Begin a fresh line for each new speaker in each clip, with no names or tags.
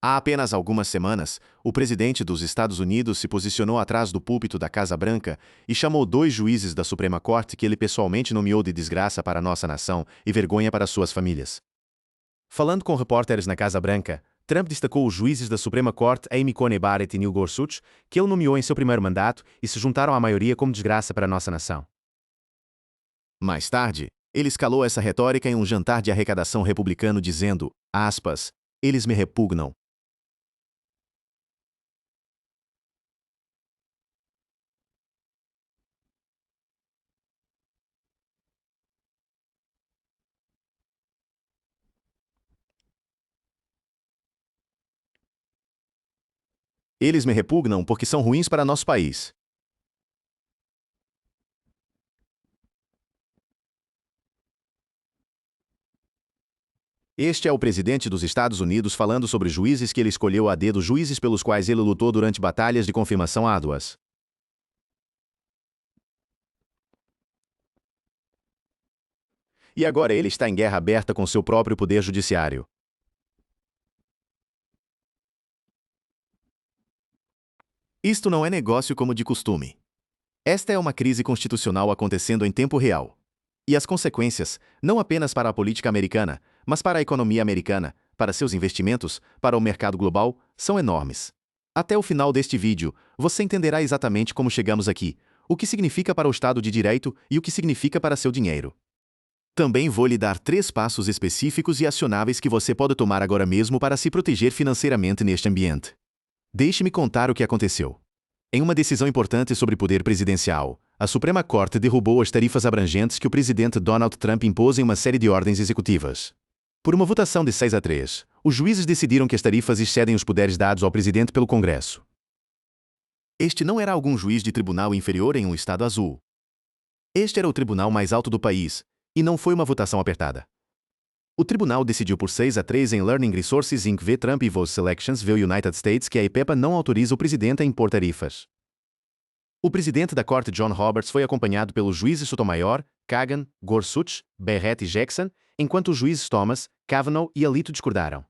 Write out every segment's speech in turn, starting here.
Há apenas algumas semanas, o presidente dos Estados Unidos se posicionou atrás do púlpito da Casa Branca e chamou 2 juízes da Suprema Corte que ele pessoalmente nomeou de desgraça para nossa nação e vergonha para suas famílias. Falando com repórteres na Casa Branca, Trump destacou os juízes da Suprema Corte Amy Coney Barrett e Neil Gorsuch, que ele nomeou em seu primeiro mandato e se juntaram à maioria como desgraça para nossa nação.
Mais tarde, ele escalou essa retórica em um jantar de arrecadação republicano dizendo, aspas, eles me repugnam. Eles me repugnam porque são ruins para nosso país. Este é o presidente dos Estados Unidos falando sobre juízes que ele escolheu a dedo, juízes pelos quais ele lutou durante batalhas de confirmação árduas. E agora ele está em guerra aberta com seu próprio poder judiciário. Isto não é negócio como de costume. Esta é uma crise constitucional acontecendo em tempo real. E as consequências, não apenas para a política americana, mas para a economia americana, para seus investimentos, para o mercado global, são enormes. Até o final deste vídeo, você entenderá exatamente como chegamos aqui, o que significa para o Estado de Direito e o que significa para seu dinheiro. Também vou lhe dar 3 passos específicos e acionáveis que você pode tomar agora mesmo para se proteger financeiramente neste ambiente. Deixe-me contar o que aconteceu. Em uma decisão importante sobre poder presidencial, a Suprema Corte derrubou as tarifas abrangentes que o presidente Donald Trump impôs em uma série de ordens executivas. Por uma votação de 6-3, os juízes decidiram que as tarifas excedem os poderes dados ao presidente pelo Congresso. Este não era algum juiz de tribunal inferior em um estado azul. Este era o tribunal mais alto do país, e não foi uma votação apertada. O tribunal decidiu por 6-3 em Learning Resources Inc. v. Trump e Vote Selections v. United States que a EPEPA não autoriza o presidente a impor tarifas. O presidente da corte John Roberts foi acompanhado pelos juízes Sotomayor, Kagan, Gorsuch, Barrett e Jackson, enquanto os juízes Thomas, Kavanaugh e Alito discordaram.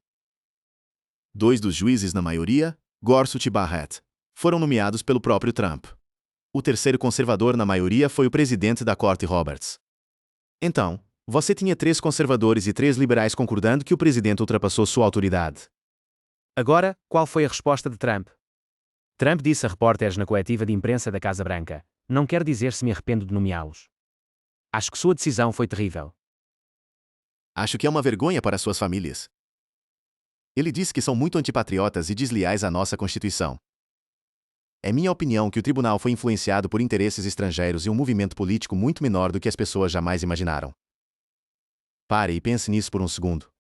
2 dos juízes na maioria, Gorsuch e Barrett, foram nomeados pelo próprio Trump. O terceiro conservador na maioria foi o presidente da corte Roberts. Então, você tinha 3 conservadores e 3 liberais concordando que o presidente ultrapassou sua autoridade.
Agora, qual foi a resposta de Trump? Trump disse a repórteres na coletiva de imprensa da Casa Branca: não quero dizer se me arrependo de nomeá-los. Acho que sua decisão foi terrível.
Acho que é uma vergonha para suas famílias. Ele disse que são muito antipatriotas e desleais à nossa Constituição. É minha opinião que o tribunal foi influenciado por interesses estrangeiros e um movimento político muito menor do que as pessoas jamais imaginaram. Pare e pense nisso por um segundo.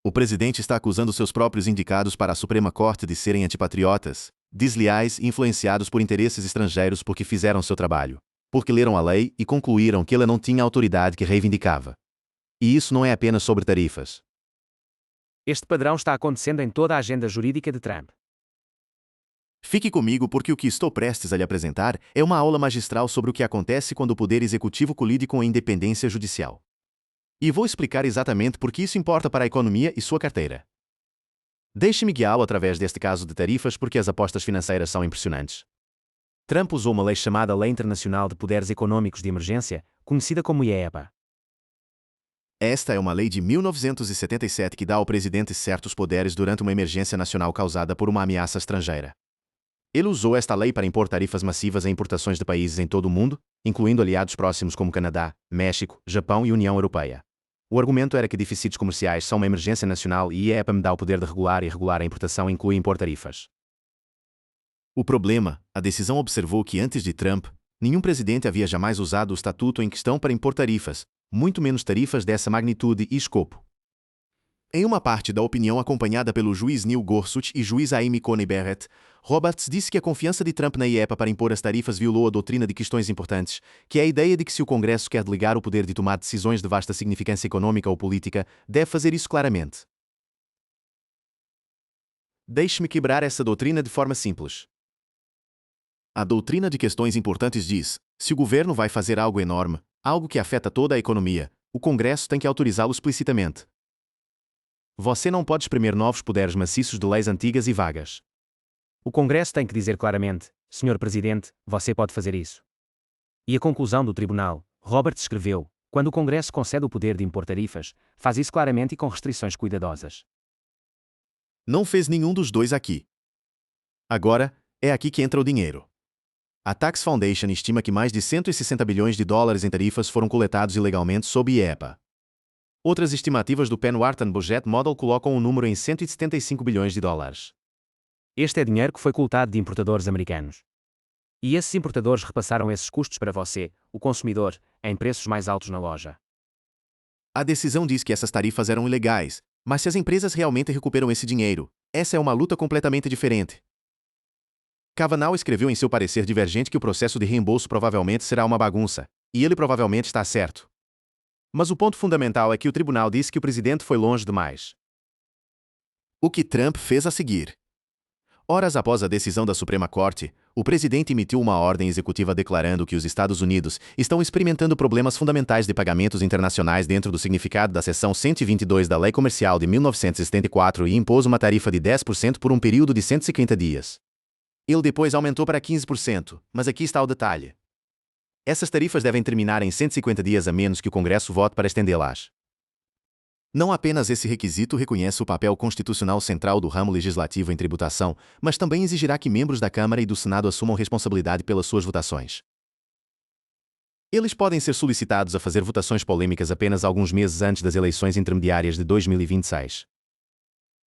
O presidente está acusando seus próprios indicados para a Suprema Corte de serem antipatriotas, desleais e influenciados por interesses estrangeiros porque fizeram seu trabalho, porque leram a lei e concluíram que ela não tinha a autoridade que reivindicava. E isso não é apenas sobre tarifas.
Este padrão está acontecendo em toda a agenda jurídica de Trump.
Fique comigo porque o que estou prestes a lhe apresentar é uma aula magistral sobre o que acontece quando o poder executivo colide com a independência judicial. E vou explicar exatamente por que isso importa para a economia e sua carteira. Deixe-me guiá-lo através deste caso de tarifas porque as apostas financeiras são impressionantes.
Trump usou uma lei chamada Lei Internacional de Poderes Econômicos de Emergência, conhecida como IEEPA.
Esta é uma lei de 1977 que dá ao presidente certos poderes durante uma emergência nacional causada por uma ameaça estrangeira. Ele usou esta lei para impor tarifas massivas a importações de países em todo o mundo, incluindo aliados próximos como Canadá, México, Japão e União Europeia. O argumento era que déficits comerciais são uma emergência nacional e a IEEPA me dá o poder de regular e regular a importação inclui impor tarifas. O problema, a decisão observou que antes de Trump, nenhum presidente havia jamais usado o estatuto em questão para impor tarifas, muito menos tarifas dessa magnitude e escopo. Em uma parte da opinião acompanhada pelo juiz Neil Gorsuch e juiz Amy Coney Barrett, Roberts disse que a confiança de Trump na IEEPA para impor as tarifas violou a doutrina de questões importantes, que é a ideia de que se o Congresso quer delegar o poder de tomar decisões de vasta significância econômica ou política, deve fazer isso claramente. Deixe-me quebrar essa doutrina de forma simples. A doutrina de questões importantes diz: se o governo vai fazer algo enorme, algo que afeta toda a economia, o Congresso tem que autorizá-lo explicitamente. Você não pode espremer novos poderes maciços de leis antigas e vagas.
O Congresso tem que dizer claramente: Senhor Presidente, você pode fazer isso. E a conclusão do tribunal, Roberts escreveu: quando o Congresso concede o poder de impor tarifas, faz isso claramente e com restrições cuidadosas.
Não fez nenhum dos dois aqui. Agora, é aqui que entra o dinheiro. A Tax Foundation estima que mais de 160 bilhões de dólares em tarifas foram coletados ilegalmente sob IEPA. Outras estimativas do Penn Wharton Budget Model colocam o número em 175 bilhões de dólares.
Este é dinheiro que foi coletado de importadores americanos. E esses importadores repassaram esses custos para você, o consumidor, em preços mais altos na loja.
A decisão diz que essas tarifas eram ilegais, mas se as empresas realmente recuperam esse dinheiro, essa é uma luta completamente diferente. Kavanaugh escreveu em seu parecer divergente que o processo de reembolso provavelmente será uma bagunça, e ele provavelmente está certo. Mas o ponto fundamental é que o tribunal disse que o presidente foi longe demais. O que Trump fez a seguir? Horas após a decisão da Suprema Corte, o presidente emitiu uma ordem executiva declarando que os Estados Unidos estão experimentando problemas fundamentais de pagamentos internacionais dentro do significado da seção 122 da Lei Comercial de 1974 e impôs uma tarifa de 10% por um período de 150 dias. Ele depois aumentou para 15%, mas aqui está o detalhe. Essas tarifas devem terminar em 150 dias a menos que o Congresso vote para estendê-las. Não apenas esse requisito reconhece o papel constitucional central do ramo legislativo em tributação, mas também exigirá que membros da Câmara e do Senado assumam responsabilidade pelas suas votações. Eles podem ser solicitados a fazer votações polêmicas apenas alguns meses antes das eleições intermediárias de 2026.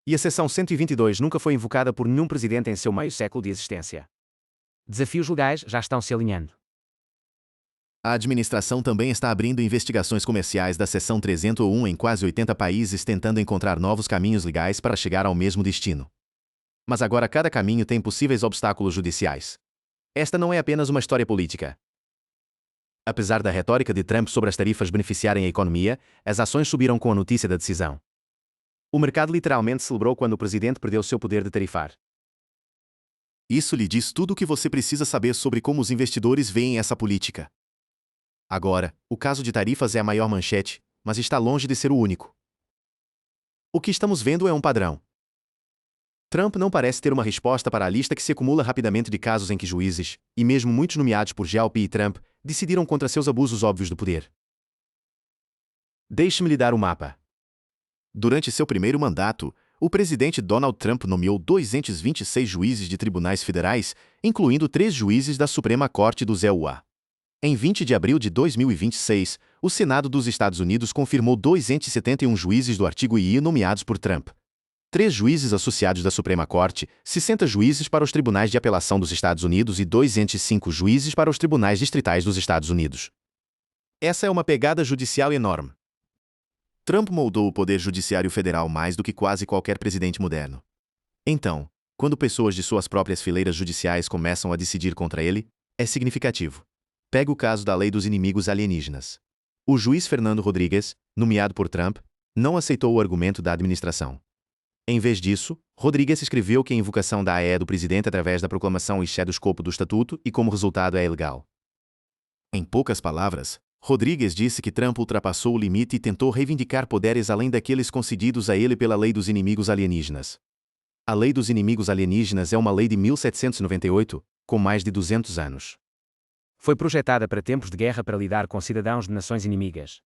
E a seção 122 nunca foi invocada por nenhum presidente em seu meio século de existência. Desafios legais já estão se alinhando. A administração também está abrindo investigações comerciais da seção 301 em quase 80 países tentando encontrar novos caminhos legais para chegar ao mesmo destino. Mas agora cada caminho tem possíveis obstáculos judiciais. Esta não é apenas uma história política. Apesar da retórica de Trump sobre as tarifas beneficiarem a economia, as ações subiram com a notícia da decisão. O mercado literalmente celebrou quando o presidente perdeu seu poder de tarifar. Isso lhe diz tudo o que você precisa saber sobre como os investidores veem essa política. Agora, o caso de tarifas é a maior manchete, mas está longe de ser o único. O que estamos vendo é um padrão. Trump não parece ter uma resposta para a lista que se acumula rapidamente de casos em que juízes, e mesmo muitos nomeados por GOP e Trump, decidiram contra seus abusos óbvios do poder. Deixe-me lhe dar o mapa. Durante seu primeiro mandato, o presidente Donald Trump nomeou 226 juízes de tribunais federais, incluindo 3 juízes da Suprema Corte dos EUA. Em 20 de abril de 2026, o Senado dos Estados Unidos confirmou 271 juízes do artigo II nomeados por Trump. 3 juízes associados da Suprema Corte, 60 juízes para os tribunais de apelação dos Estados Unidos e 205 juízes para os tribunais distritais dos Estados Unidos. Essa é uma pegada judicial enorme. Trump moldou o poder judiciário federal mais do que quase qualquer presidente moderno. Então, quando pessoas de suas próprias fileiras judiciais começam a decidir contra ele, é significativo. Pega o caso da Lei dos Inimigos Alienígenas. O juiz Fernando Rodrigues, nomeado por Trump, não aceitou o argumento da administração. Em vez disso, Rodrigues escreveu que a invocação da AE do presidente através da proclamação excede do escopo do estatuto e como resultado é ilegal. Em poucas palavras, Rodrigues disse que Trump ultrapassou o limite e tentou reivindicar poderes além daqueles concedidos a ele pela Lei dos Inimigos Alienígenas. A Lei dos Inimigos Alienígenas é uma lei de 1798, com mais de 200 anos. Foi projetada para tempos de guerra para lidar com cidadãos de nações inimigas.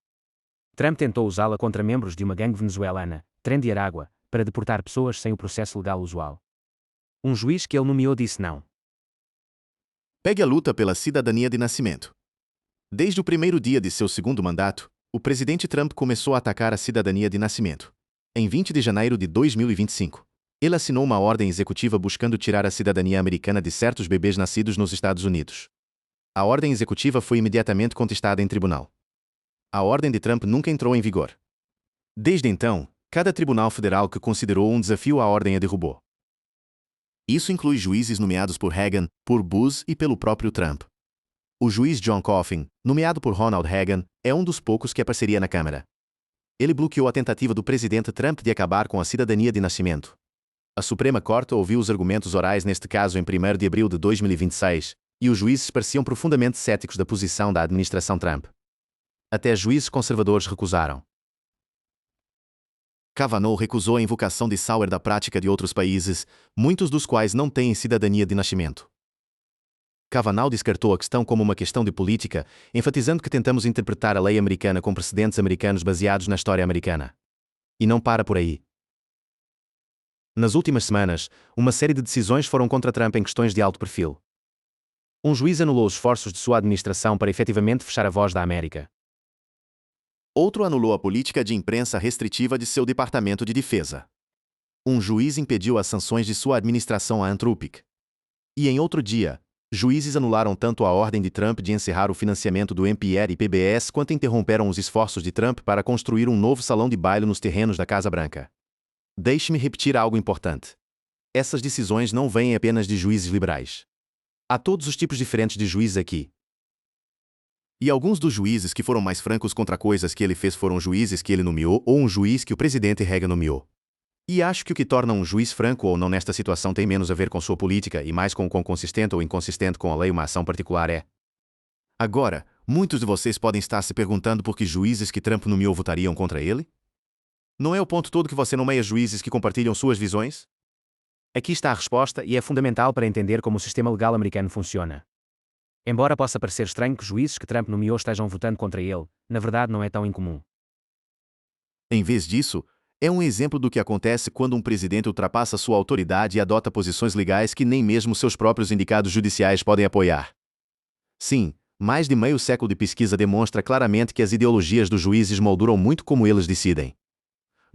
Trump tentou usá-la contra membros de uma gangue venezuelana, Tren de Aragua, para deportar pessoas sem o processo legal usual. Um juiz que ele nomeou disse não. Pegue a luta pela cidadania de nascimento. Desde o primeiro dia de seu segundo mandato, o presidente Trump começou a atacar a cidadania de nascimento. Em 20 de janeiro de 2025, ele assinou uma ordem executiva buscando tirar a cidadania americana de certos bebês nascidos nos Estados Unidos. A ordem executiva foi imediatamente contestada em tribunal. A ordem de Trump nunca entrou em vigor. Desde então, cada tribunal federal que considerou um desafio à ordem a derrubou. Isso inclui juízes nomeados por Reagan, por Bush e pelo próprio Trump. O juiz John Coffin, nomeado por Ronald Reagan, é um dos poucos que apareceria na Câmara. Ele bloqueou a tentativa do presidente Trump de acabar com a cidadania de nascimento. A Suprema Corte ouviu os argumentos orais neste caso em 1º de abril de 2026, e os juízes pareciam profundamente céticos da posição da administração Trump. Até juízes conservadores recusaram. Kavanaugh recusou a invocação de Sauer da prática de outros países, muitos dos quais não têm cidadania de nascimento. Kavanaugh descartou a questão como uma questão de política, enfatizando que tentamos interpretar a lei americana com precedentes americanos baseados na história americana. E não para por aí. Nas últimas semanas, uma série de decisões foram contra Trump em questões de alto perfil. Um juiz anulou os esforços de sua administração para efetivamente fechar a voz da América.
Outro anulou a política de imprensa restritiva de seu Departamento de Defesa. Um juiz impediu as sanções de sua administração à Anthropic. E em outro dia, juízes anularam tanto a ordem de Trump de encerrar o financiamento do NPR e PBS quanto interromperam os esforços de Trump para construir um novo salão de baile nos terrenos da Casa Branca. Deixe-me repetir algo importante. Essas decisões não vêm apenas de juízes liberais. Há todos os tipos diferentes de juízes aqui. E alguns dos juízes que foram mais francos contra coisas que ele fez foram juízes que ele nomeou ou um juiz que o presidente Reagan nomeou. E acho que o que torna um juiz franco ou não nesta situação tem menos a ver com sua política e mais com o quão consistente ou inconsistente com a lei uma ação particular é. Agora, muitos de vocês podem estar se perguntando por que juízes que Trump nomeou votariam contra ele? Não é o ponto todo que você nomeia juízes que compartilham suas visões?
Aqui está a resposta e é fundamental para entender como o sistema legal americano funciona. Embora possa parecer estranho que juízes que Trump nomeou estejam votando contra ele, na verdade não é tão incomum.
Em vez disso, é um exemplo do que acontece quando um presidente ultrapassa sua autoridade e adota posições legais que nem mesmo seus próprios indicados judiciais podem apoiar. Sim, mais de meio século de pesquisa demonstra claramente que as ideologias dos juízes molduram muito como eles decidem.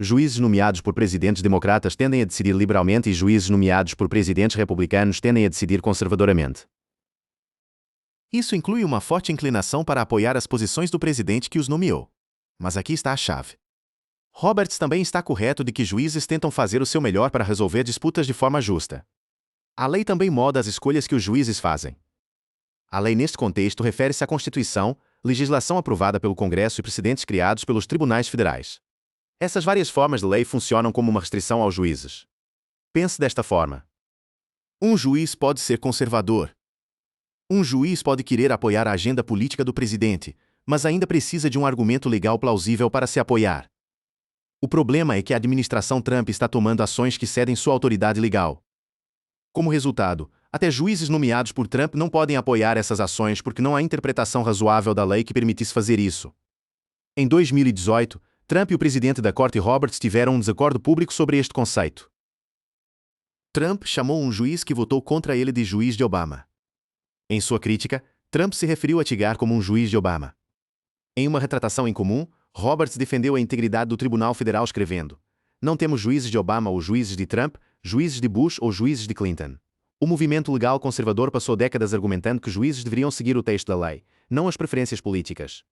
Juízes nomeados por presidentes democratas tendem a decidir liberalmente e juízes nomeados por presidentes republicanos tendem a decidir conservadoramente. Isso inclui uma forte inclinação para apoiar as posições do presidente que os nomeou. Mas aqui está a chave. Roberts também está correto de que juízes tentam fazer o seu melhor para resolver disputas de forma justa. A lei também molda as escolhas que os juízes fazem. A lei neste contexto refere-se à Constituição, legislação aprovada pelo Congresso e precedentes criados pelos tribunais federais. Essas várias formas de lei funcionam como uma restrição aos juízes. Pense desta forma. Um juiz pode ser conservador. Um juiz pode querer apoiar a agenda política do presidente, mas ainda precisa de um argumento legal plausível para se apoiar. O problema é que a administração Trump está tomando ações que cedem sua autoridade legal. Como resultado, até juízes nomeados por Trump não podem apoiar essas ações porque não há interpretação razoável da lei que permitisse fazer isso. Em 2018, Trump e o presidente da Corte Roberts tiveram um desacordo público sobre este conceito. Trump chamou um juiz que votou contra ele de juiz de Obama. Em sua crítica, Trump se referiu a Tigar como um juiz de Obama. Em uma retratação em comum, Roberts defendeu a integridade do Tribunal Federal escrevendo: "Não temos juízes de Obama ou juízes de Trump, juízes de Bush ou juízes de Clinton." O movimento legal conservador passou décadas argumentando que juízes deveriam seguir o texto da lei, não as preferências políticas.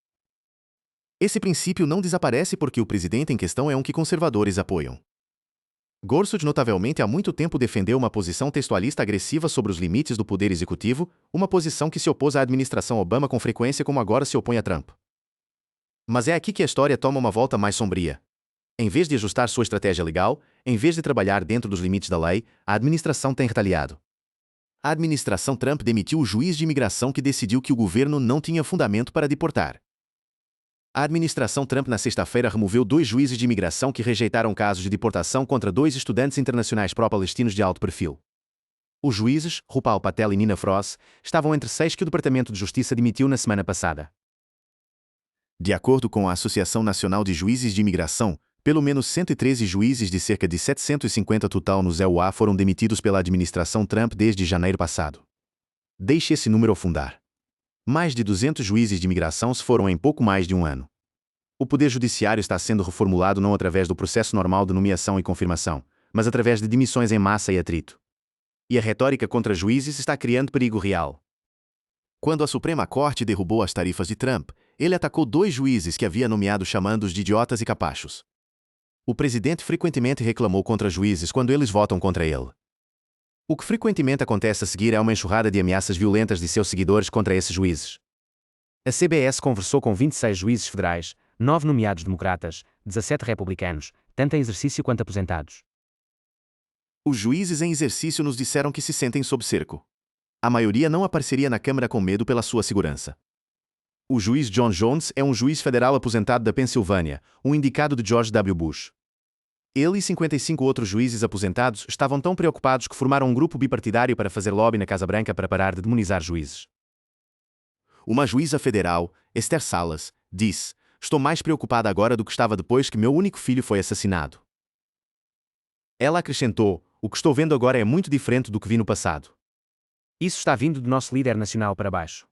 Esse princípio não desaparece porque o presidente em questão é um que conservadores apoiam. Gorsuch notavelmente há muito tempo defendeu uma posição textualista agressiva sobre os limites do poder executivo, uma posição que se opôs à administração Obama com frequência como agora se opõe a Trump. Mas é aqui que a história toma uma volta mais sombria. Em vez de ajustar sua estratégia legal, em vez de trabalhar dentro dos limites da lei, a administração tem retaliado. A administração Trump demitiu o juiz de imigração que decidiu que o governo não tinha fundamento para deportar. A administração Trump na sexta-feira removeu 2 juízes de imigração que rejeitaram casos de deportação contra 2 estudantes internacionais pró-palestinos de alto perfil. Os juízes, Rupal Patel e Nina Frost, estavam entre 6 que o Departamento de Justiça demitiu na semana passada. De acordo com a Associação Nacional de Juízes de Imigração, pelo menos 113 juízes de cerca de 750 total nos EUA foram demitidos pela administração Trump desde janeiro passado. Deixe esse número afundar. Mais de 200 juízes de imigração se foram em pouco mais de um ano. O Poder Judiciário está sendo reformulado não através do processo normal de nomeação e confirmação, mas através de demissões em massa e atrito. E a retórica contra juízes está criando perigo real. Quando a Suprema Corte derrubou as tarifas de Trump, ele atacou 2 juízes que havia nomeado chamando-os de idiotas e capachos. O presidente frequentemente reclamou contra juízes quando eles votam contra ele. O que frequentemente acontece a seguir é uma enxurrada de ameaças violentas de seus seguidores contra esses juízes. A CBS conversou com 26 juízes federais, 9 nomeados democratas, 17 republicanos, tanto em exercício quanto aposentados. Os juízes em exercício nos disseram que se sentem sob cerco. A maioria não apareceria na Câmara com medo pela sua segurança. O juiz John Jones é um juiz federal aposentado da Pensilvânia, um indicado de George W. Bush.
Ele e 55 outros juízes aposentados estavam tão preocupados que formaram um grupo bipartidário para fazer lobby na Casa Branca para parar de demonizar juízes. Uma juíza federal, Esther Salas, diz: "Estou mais preocupada agora do que estava depois que meu único filho foi assassinado." Ela acrescentou: "O que estou vendo agora é muito diferente do que vi no passado."
Isso está vindo do nosso líder nacional para baixo.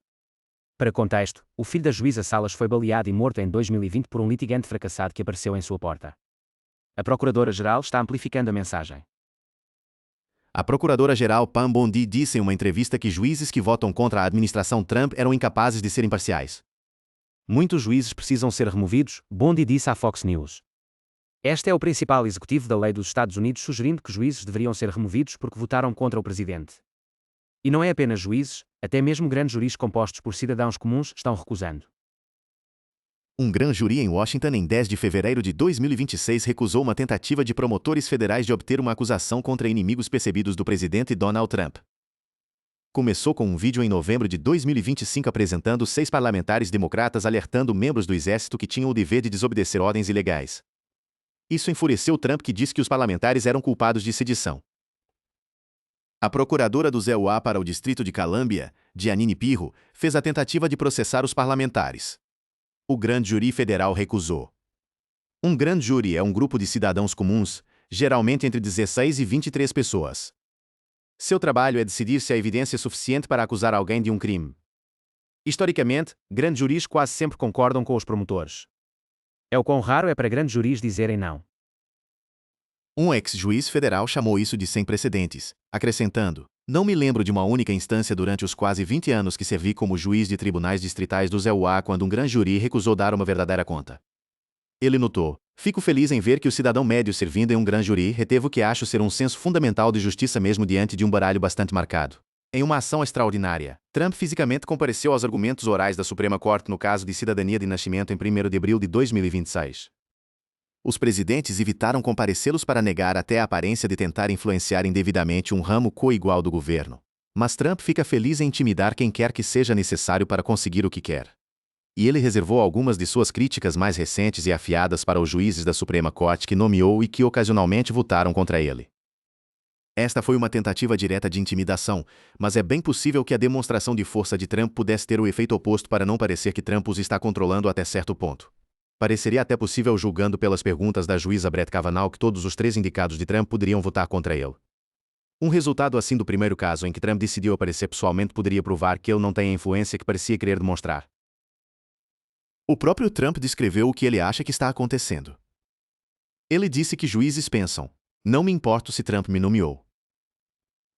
Para contexto, o filho da juíza Salas foi baleado e morto em 2020 por um litigante fracassado que apareceu em sua porta. A Procuradora-Geral está amplificando a mensagem.
A Procuradora-Geral Pam Bondi disse em uma entrevista que juízes que votam contra a administração Trump eram incapazes de ser imparciais.
Muitos juízes precisam ser removidos, Bondi disse à Fox News. Este é o principal executivo da lei dos Estados Unidos sugerindo que juízes deveriam ser removidos porque votaram contra o presidente. E não é apenas juízes, até mesmo grandes júris compostos por cidadãos comuns estão recusando.
Um grande júri em Washington em 10 de fevereiro de 2026 recusou uma tentativa de promotores federais de obter uma acusação contra inimigos percebidos do presidente Donald Trump. Começou com um vídeo em novembro de 2025 apresentando 6 parlamentares democratas alertando membros do exército que tinham o dever de desobedecer ordens ilegais. Isso enfureceu Trump, que disse que os parlamentares eram culpados de sedição. A procuradora do ZEUA para o Distrito de Columbia, Jeanine Pirro, fez a tentativa de processar os parlamentares. O grande júri federal recusou. Um grande júri é um grupo de cidadãos comuns, geralmente entre 16 e 23 pessoas. Seu trabalho é decidir se há evidência suficiente para acusar alguém de um crime. Historicamente, grandes júris quase sempre concordam com os promotores. É o quão raro é para grandes júris dizerem não. Um ex-juiz federal chamou isso de sem precedentes, acrescentando: "Não me lembro de uma única instância durante os quase 20 anos que servi como juiz de tribunais distritais do ZEUA quando um grande júri recusou dar uma verdadeira conta." Ele notou: "Fico feliz em ver que o cidadão médio servindo em um grande júri reteve o que acho ser um senso fundamental de justiça mesmo diante de um baralho bastante marcado." Em uma ação extraordinária, Trump fisicamente compareceu aos argumentos orais da Suprema Corte no caso de cidadania de nascimento em 1º de abril de 2026. Os presidentes evitaram comparecê-los para negar até a aparência de tentar influenciar indevidamente um ramo coigual do governo. Mas Trump fica feliz em intimidar quem quer que seja necessário para conseguir o que quer. E ele reservou algumas de suas críticas mais recentes e afiadas para os juízes da Suprema Corte que nomeou e que ocasionalmente votaram contra ele. Esta foi uma tentativa direta de intimidação, mas é bem possível que a demonstração de força de Trump pudesse ter o efeito oposto para não parecer que Trump os está controlando até certo ponto. Pareceria até possível, julgando pelas perguntas da juíza Brett Kavanaugh, que todos os 3 indicados de Trump poderiam votar contra ele. Um resultado assim do primeiro caso em que Trump decidiu aparecer pessoalmente poderia provar que ele não tem a influência que parecia querer demonstrar. O próprio Trump descreveu o que ele acha que está acontecendo. Ele disse que juízes pensam: "Não me importo se Trump me nomeou.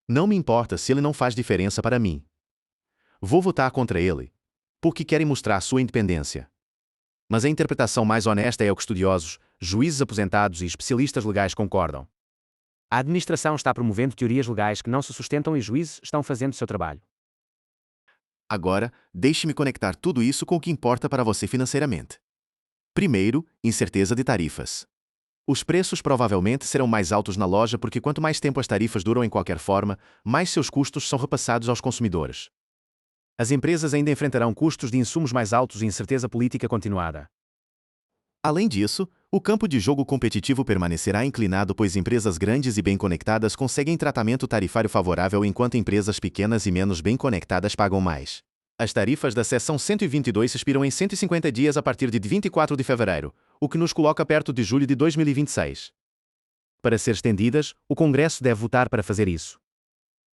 Não me importa se ele não faz diferença para mim. Vou votar contra ele, porque querem mostrar sua independência." Mas a interpretação mais honesta é o que estudiosos, juízes aposentados e especialistas legais concordam. A administração está promovendo teorias legais que não se sustentam e juízes estão fazendo seu trabalho. Agora, deixe-me conectar tudo isso com o que importa para você financeiramente. Primeiro, incerteza de tarifas. Os preços provavelmente serão mais altos na loja porque quanto mais tempo as tarifas duram em qualquer forma, mais seus custos são repassados aos consumidores. As empresas ainda enfrentarão custos de insumos mais altos e incerteza política continuada. Além disso, o campo de jogo competitivo permanecerá inclinado, pois empresas grandes e bem conectadas conseguem tratamento tarifário favorável enquanto empresas pequenas e menos bem conectadas pagam mais. As tarifas da seção 122 expiram em 150 dias a partir de 24 de fevereiro, o que nos coloca perto de julho de 2026. Para ser estendidas, o Congresso deve votar para fazer isso.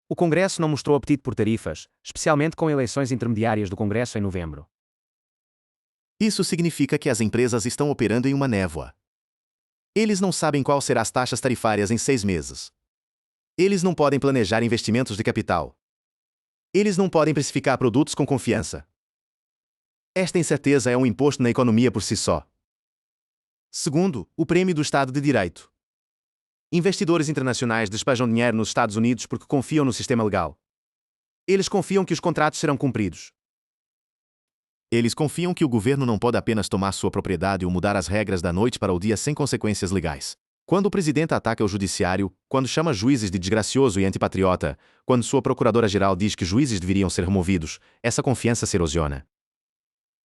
O Congresso não mostrou apetite por tarifas, especialmente com eleições intermediárias do Congresso em novembro. Isso significa que as empresas estão operando em uma névoa. Eles não sabem qual serão as taxas tarifárias em 6 meses. Eles não podem planejar investimentos de capital. Eles não podem precificar produtos com confiança. Esta incerteza é um imposto na economia por si só. Segundo, o prêmio do Estado de Direito. Investidores internacionais despejam dinheiro nos Estados Unidos porque confiam no sistema legal. Eles confiam que os contratos serão cumpridos. Eles confiam que o governo não pode apenas tomar sua propriedade ou mudar as regras da noite para o dia sem consequências legais. Quando o presidente ataca o judiciário, quando chama juízes de desgracioso e antipatriota, quando sua procuradora-geral diz que juízes deveriam ser removidos, essa confiança se erosiona.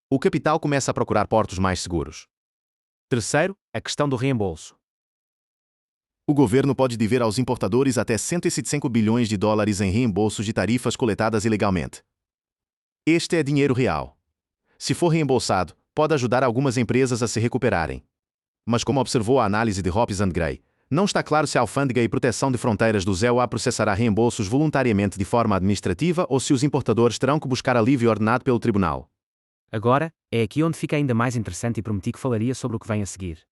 O capital começa a procurar portos mais seguros. Terceiro, a questão do reembolso. O governo pode dever aos importadores até 175 bilhões de dólares em reembolsos de tarifas coletadas ilegalmente. Este é dinheiro real. Se for reembolsado, pode ajudar algumas empresas a se recuperarem. Mas como observou a análise de Hobbs & Gray, não está claro se a Alfândega e Proteção de Fronteiras do ZEUA processará reembolsos voluntariamente de forma administrativa ou se os importadores terão que buscar alívio ordenado pelo tribunal.
Agora, é aqui onde fica ainda mais interessante e prometi que falaria sobre o que vem a seguir.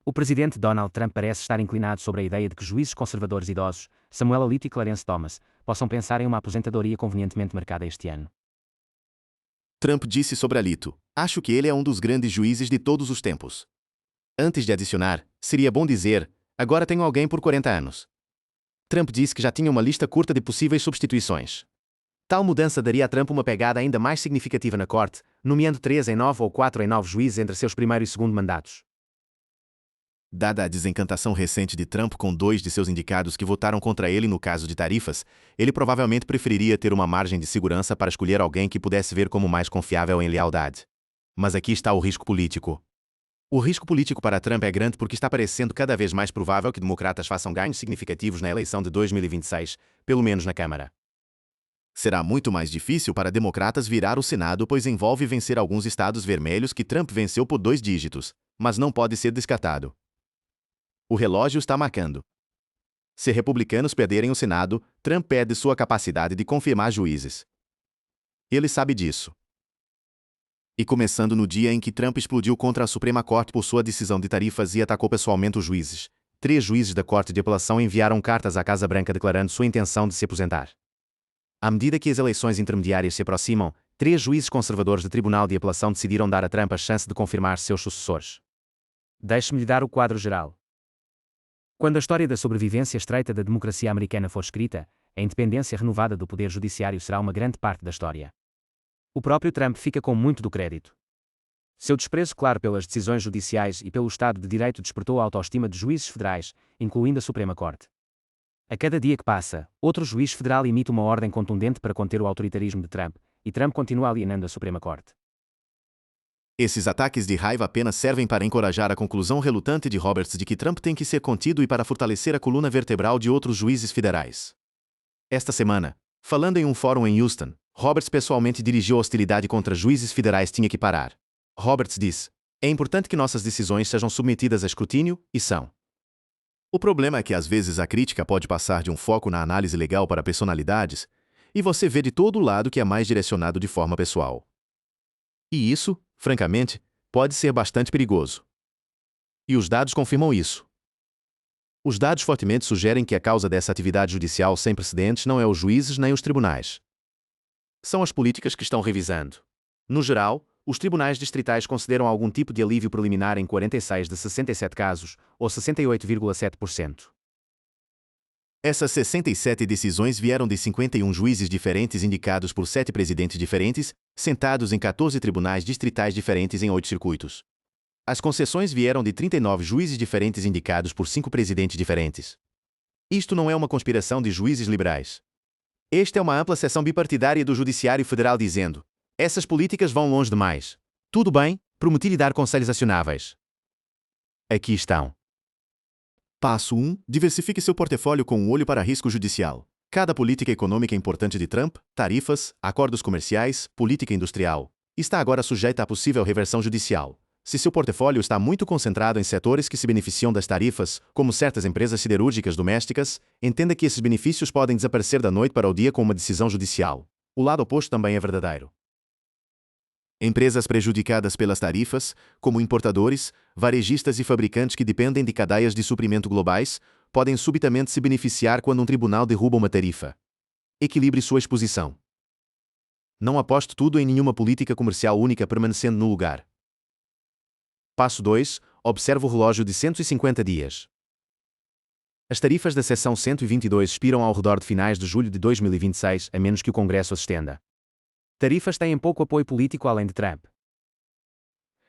O presidente Donald Trump parece estar inclinado sobre a ideia de que juízes conservadores idosos, Samuel Alito e Clarence Thomas, possam pensar em uma aposentadoria convenientemente marcada este ano.
Trump disse sobre Alito: "Acho que ele é um dos grandes juízes de todos os tempos." Antes de adicionar, seria bom dizer: "Agora tenho alguém por 40 anos." Trump disse que já tinha uma lista curta de possíveis substituições. Tal mudança daria a Trump uma pegada ainda mais significativa na corte, nomeando 3 em 9 ou 4 em 9 juízes entre seus primeiro e segundo mandatos. Dada a desencantação recente de Trump com 2 de seus indicados que votaram contra ele no caso de tarifas, ele provavelmente preferiria ter uma margem de segurança para escolher alguém que pudesse ver como mais confiável em lealdade. Mas aqui está o risco político. O risco político para Trump é grande porque está parecendo cada vez mais provável que democratas façam ganhos significativos na eleição de 2026, pelo menos na Câmara. Será muito mais difícil para democratas virar o Senado, pois envolve vencer alguns estados vermelhos que Trump venceu por 2 dígitos, mas não pode ser descartado. O relógio está marcando. Se republicanos perderem o Senado, Trump perde sua capacidade de confirmar juízes. Ele sabe disso. E começando no dia em que Trump explodiu contra a Suprema Corte por sua decisão de tarifas e atacou pessoalmente os juízes, 3 juízes da Corte de Apelação enviaram cartas à Casa Branca declarando sua intenção de se aposentar. À medida que as eleições intermediárias se aproximam, 3 juízes conservadores do Tribunal de Apelação decidiram dar a Trump a chance de confirmar seus sucessores. Deixe-me lhe dar o quadro geral. Quando a história da sobrevivência estreita da democracia americana for escrita, a independência renovada do poder judiciário será uma grande parte da história. O próprio Trump fica com muito do crédito. Seu desprezo claro pelas decisões judiciais e pelo Estado de Direito despertou a autoestima de juízes federais, incluindo a Suprema Corte. A cada dia que passa, outro juiz federal emite uma ordem contundente para conter o autoritarismo de Trump, e Trump continua alienando a Suprema Corte. Esses ataques de raiva apenas servem para encorajar a conclusão relutante de Roberts de que Trump tem que ser contido e para fortalecer a coluna vertebral de outros juízes federais. Esta semana, falando em um fórum em Houston, Roberts pessoalmente dirigiu a hostilidade contra juízes federais tinha que parar. Roberts disse: "É importante que nossas decisões sejam submetidas a escrutínio, e são." O problema é que às vezes a crítica pode passar de um foco na análise legal para personalidades, e você vê de todo lado que é mais direcionado de forma pessoal. E isso, francamente, pode ser bastante perigoso. E os dados confirmam isso. Os dados fortemente sugerem que a causa dessa atividade judicial sem precedentes não é os juízes nem os tribunais. São as políticas que estão revisando. No geral, os tribunais distritais consideram algum tipo de alívio preliminar em 46 de 67 casos, ou 68,7%. Essas 67 decisões vieram de 51 juízes diferentes indicados por 7 presidentes diferentes, sentados em 14 tribunais distritais diferentes em 8 circuitos. As concessões vieram de 39 juízes diferentes indicados por 5 presidentes diferentes. Isto não é uma conspiração de juízes liberais. Esta é uma ampla seção bipartidária do Judiciário Federal dizendo: essas políticas vão longe demais. Tudo bem, prometi lhe dar conselhos acionáveis. Aqui estão. Passo 1. Diversifique seu portfólio com um olho para risco judicial. Cada política econômica importante de Trump, tarifas, acordos comerciais, política industrial, está agora sujeita a possível reversão judicial. Se seu portfólio está muito concentrado em setores que se beneficiam das tarifas, como certas empresas siderúrgicas domésticas, entenda que esses benefícios podem desaparecer da noite para o dia com uma decisão judicial. O lado oposto também é verdadeiro. Empresas prejudicadas pelas tarifas, como importadores, varejistas e fabricantes que dependem de cadeias de suprimento globais, podem subitamente se beneficiar quando um tribunal derruba uma tarifa. Equilibre sua exposição. Não aposte tudo em nenhuma política comercial única permanecendo no lugar. Passo 2. Observe o relógio de 150 dias. As tarifas da seção 122 expiram ao redor de finais de julho de 2026, a menos que o Congresso as estenda. Tarifas têm pouco apoio político além de Trump.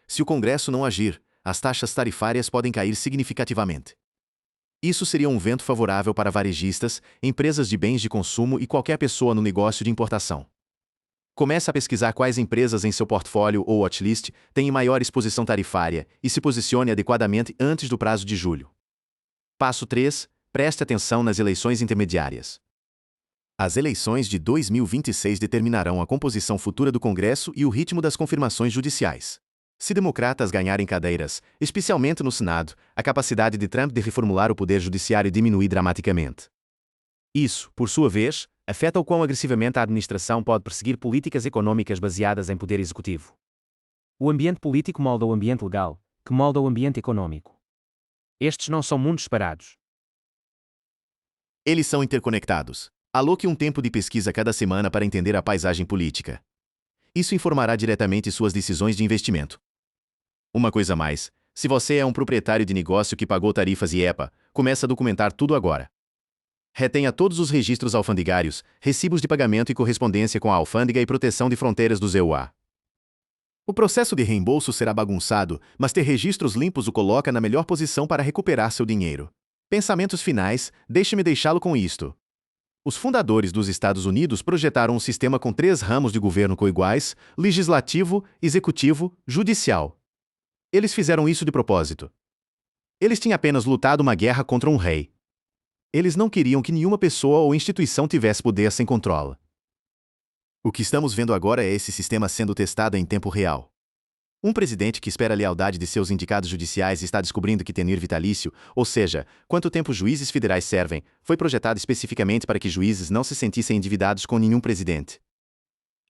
Se o Congresso não agir, as taxas tarifárias podem cair significativamente. Isso seria um vento favorável para varejistas, empresas de bens de consumo e qualquer pessoa no negócio de importação. Comece a pesquisar quais empresas em seu portfólio ou watchlist têm maior exposição tarifária e se posicione adequadamente antes do prazo de julho.
Passo 3. Preste atenção nas eleições intermediárias. As eleições de 2026 determinarão a composição futura do Congresso e o ritmo das confirmações judiciais. Se democratas ganharem cadeiras, especialmente no Senado, a capacidade de Trump de reformular o poder judiciário diminui dramaticamente.
Isso, por sua vez, afeta o quão agressivamente a administração pode perseguir políticas econômicas baseadas em poder executivo. O ambiente político molda o ambiente legal, que molda o ambiente econômico. Estes não são mundos separados.
Eles são interconectados. Aloque um tempo de pesquisa cada semana para entender a paisagem política. Isso informará diretamente suas decisões de investimento. Uma coisa a mais, se você é um proprietário de negócio que pagou tarifas e EPA, comece a documentar tudo agora. Retenha todos os registros alfandegários, recibos de pagamento e correspondência com a alfândega e proteção de fronteiras do ZEUA. O processo de reembolso será bagunçado, mas ter registros limpos o coloca na melhor posição para recuperar seu dinheiro. Pensamentos finais, deixe-me deixá-lo com isto. Os fundadores dos Estados Unidos projetaram um sistema com 3 ramos de governo coiguais: legislativo, executivo, judicial. Eles fizeram isso de propósito. Eles tinham apenas lutado uma guerra contra um rei. Eles não queriam que nenhuma pessoa ou instituição tivesse poder sem controle. O que estamos vendo agora é esse sistema sendo testado em tempo real. Um presidente que espera a lealdade de seus indicados judiciais está descobrindo que tenir vitalício, ou seja, quanto tempo juízes federais servem, foi projetado especificamente para que juízes não se sentissem endividados com nenhum presidente.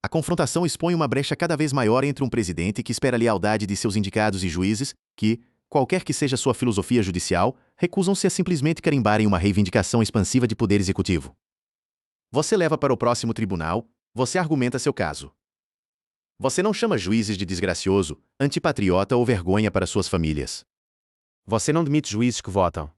A confrontação expõe uma brecha cada vez maior entre um presidente que espera a lealdade de seus indicados e juízes, que, qualquer que seja sua filosofia judicial, recusam-se a simplesmente carimbarem uma reivindicação expansiva de poder executivo. Você leva para o próximo tribunal, você argumenta seu caso. Você não chama juízes de desgracioso, antipatriota ou vergonha para suas famílias.
Você não demite juízes que votam.